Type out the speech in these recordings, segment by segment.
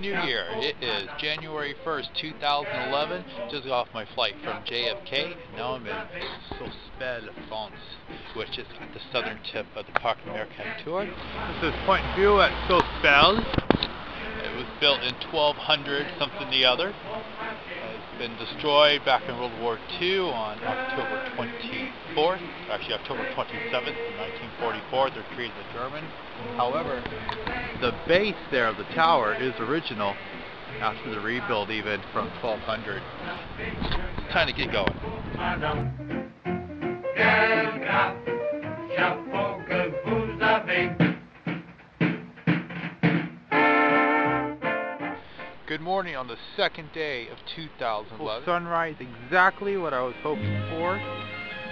New Year. It is January 1st, 2011. Just got off my flight from JFK, and now I'm in Sospel, France, which is at the southern tip of the Parc Americain Tour. This is point of view at Sospel. It was built in 1200 something the other. It's been destroyed back in World War II on October 24th, actually October 27th in 1944. They're created the Germans. However, the base there of the tower is original after the rebuild, even from 1200. It's time to get going. Good morning on the second day of 2011. Sunrise, exactly what I was hoping for.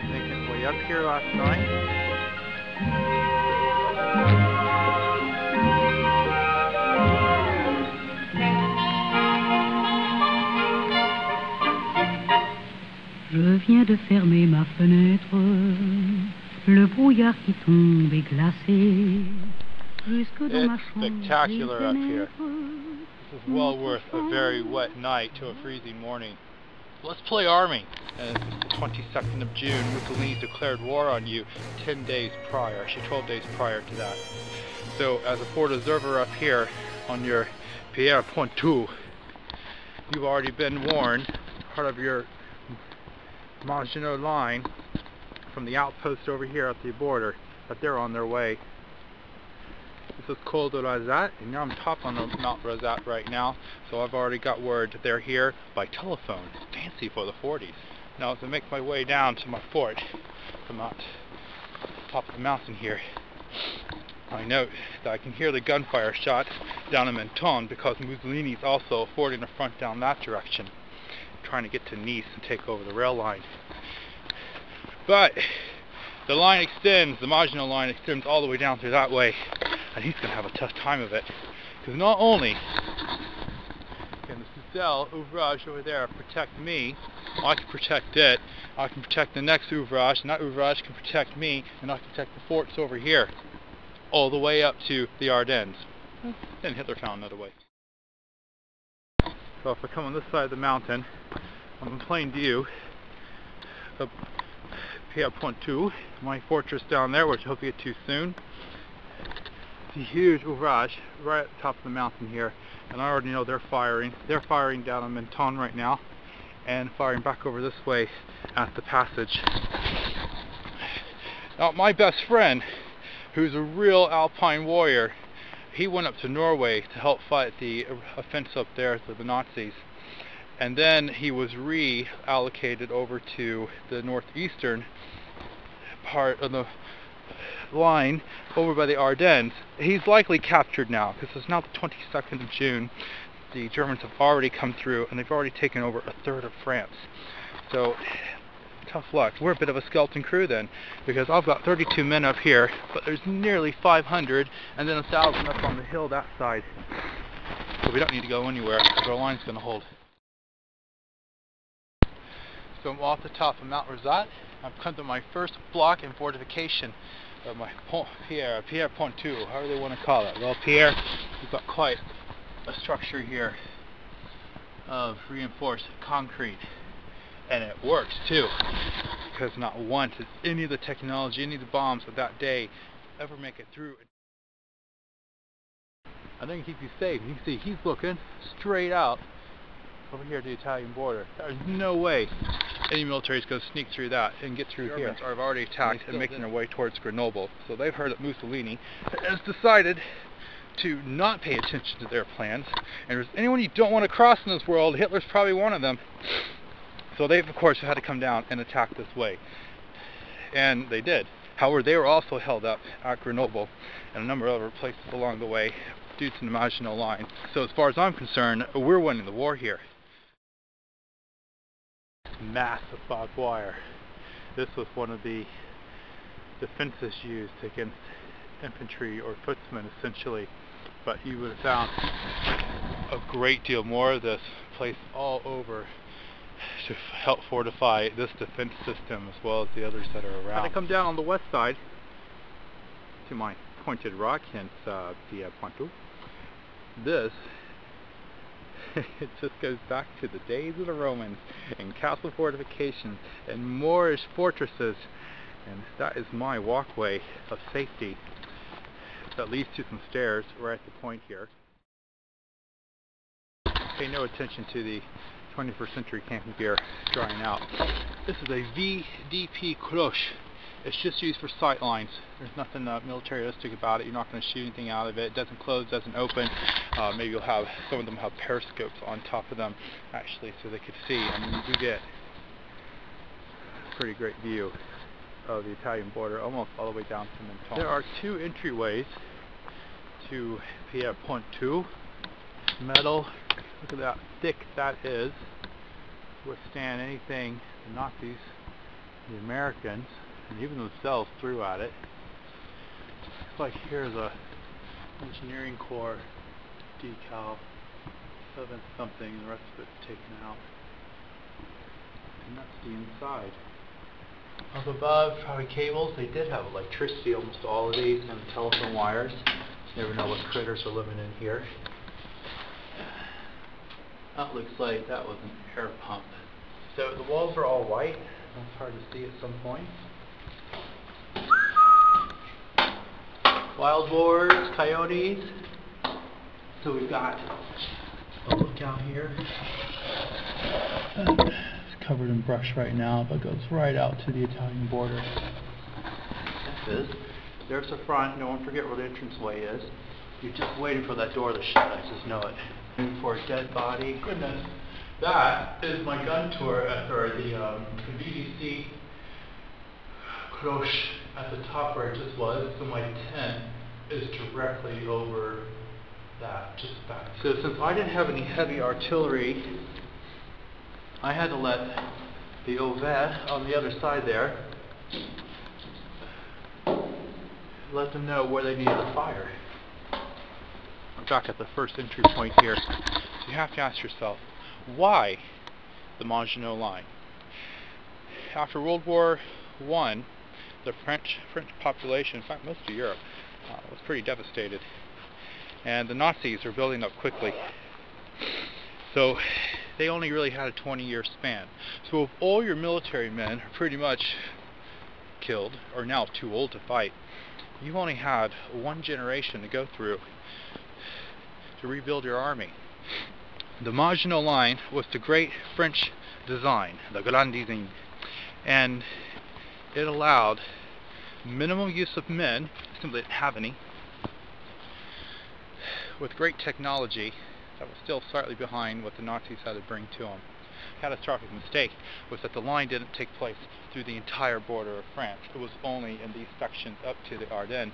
Making way up here last night. Je viens de fermer ma fenêtre, le brouillard qui tombe est glacé, jusque dans ma chambre. It's spectacular up here. This is well worth a very wet night to a freezing morning. Let's play Army. And it's the 22nd of June. Mussolini declared war on you 10 days prior, actually 12 days prior to that. So as a port observer up here on your Pierre Pontou, you've already been warned, part of your Maginot Line from the outpost over here at the border, that they're on their way. This is Col de Razat, and now I'm top on Mount Razat right now, so I've already got word that they're here by telephone. Fancy for the 40s. Now as I make my way down to my fort from the top of the mountain here, I note that I can hear the gunfire shot down in Menton because Mussolini's also forwarding a front down that direction, trying to get to Nice and take over the rail line. But the line extends, the Maginot Line extends all the way down through that way, and he's going to have a tough time of it, because not only can the Sospel ouvrage over there protect me, I can protect it, I can protect the next ouvrage, and that ouvrage can protect me, and I can protect the forts over here, all the way up to the Ardennes. Then Hitler found another way. So if I come on this side of the mountain, I'm in plain view of Pierre Pontou, my fortress down there, which I hope to get to soon. It's a huge ouvrage right at the top of the mountain here, and I already know they're firing. They're firing down on Menton right now, and firing back over this way at the passage. Now, my best friend, who's a real alpine warrior, he went up to Norway to help fight the offense up there to the Nazis. And then he was reallocated over to the northeastern part of the line over by the Ardennes. He's likely captured now, because it's now the 22nd of June. The Germans have already come through, and they've already taken over a third of France. So, tough luck. We're a bit of a skeleton crew then, because I've got 32 men up here, but there's nearly 500, and then 1,000 up on the hill that side. So we don't need to go anywhere, because our line's going to hold. So I'm off the top of Mount Razat. I've come to my first block in fortification of my Pierre Pontou, however they want to call it. Well, Pierre, we've got quite a structure here of reinforced concrete, and it works too, because not once has any of the technology, any of the bombs of that day ever make it through. I think keep you safe. You can see he's looking straight out over here to the Italian border. There's no way any military is going to sneak through that and get through here. Are already attacked and making their way towards Grenoble. So they've heard that Mussolini has decided to not pay attention to their plans. And if there's anyone you don't want to cross in this world, Hitler's probably one of them. So they've, of course, had to come down and attack this way. And they did. However, they were also held up at Grenoble and a number of other places along the way due to the Maginot Line. So as far as I'm concerned, we're winning the war here. Massive barbed wire. This was one of the defenses used against infantry or footmen, essentially, but you would have found a great deal more of this placed all over to help fortify this defense system as well as the others that are around. Now to come down on the west side to my pointed rock, hence Pierre Pontou. This It just goes back to the days of the Romans and castle fortifications and Moorish fortresses, and that is my walkway of safety that leads to some stairs right at the point here. Pay no attention to the 21st century camping gear drying out. This is a VDP cloche. It's just used for sight lines. There's nothing militaristic about it. You're not going to shoot anything out of it. It doesn't close, doesn't open. Maybe you'll have, some of them have periscopes on top of them actually so they could see. I mean, you do get a pretty great view of the Italian border almost all the way down to Menton. There are two entryways to Pier Point 2. Metal, look at that thick that is, withstand anything the Nazis, the Americans, and even themselves threw at it. Looks like here's a engineering corps decal, 7 something, and the rest of it's taken out. And that's the inside. Up above, probably cables. They did have electricity, almost all of these, and telephone wires. You never know what critters are living in here. That looks like that was an air pump. So the walls are all white. That's hard to see at some points. Wild boars, coyotes. So we've got a lookout here. It's covered in brush right now, but goes right out to the Italian border. There's the front. No one forget where the entranceway is. You're just waiting for that door to shut. I just know it. Waiting for a dead body. Goodness. That is my gun tour, or the VDC cloche at the top where it just was. So my tent is directly over that, just back. So since I didn't have any heavy artillery, I had to let the Ovet on the other side there let them know where they needed to fire. I'm back at the first entry point here. So you have to ask yourself, why the Maginot Line? After World War I, the French population, in fact most of Europe, was pretty devastated. And the Nazis are building up quickly. So they only really had a 20-year span. So if all your military men are pretty much killed, or now too old to fight, you've only had one generation to go through to rebuild your army. The Maginot Line was the great French design, the Grand Design, and it allowed minimum use of men, simply didn't have any, with great technology that was still slightly behind what the Nazis had to bring to them. Catastrophic mistake was that the line didn't take place through the entire border of France. It was only in these sections up to the Ardennes.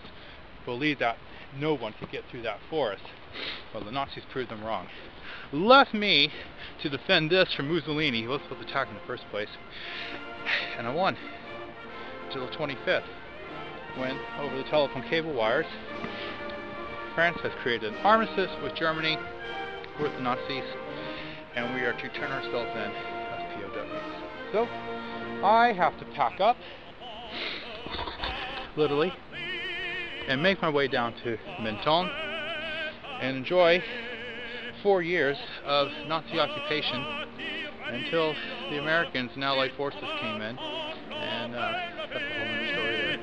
Believed that no one could get through that forest. Well, the Nazis proved them wrong. Left me to defend this from Mussolini, who was supposed to attack in the first place. And I won. Until the 25th, when, over the telephone cable wires, France has created an armistice with Germany, with the Nazis, and we are to turn ourselves in as POWs. So, I have to pack up, literally, and make my way down to Menton and enjoy 4 years of Nazi occupation until the Americans and Allied forces came in, and that's a whole other story there.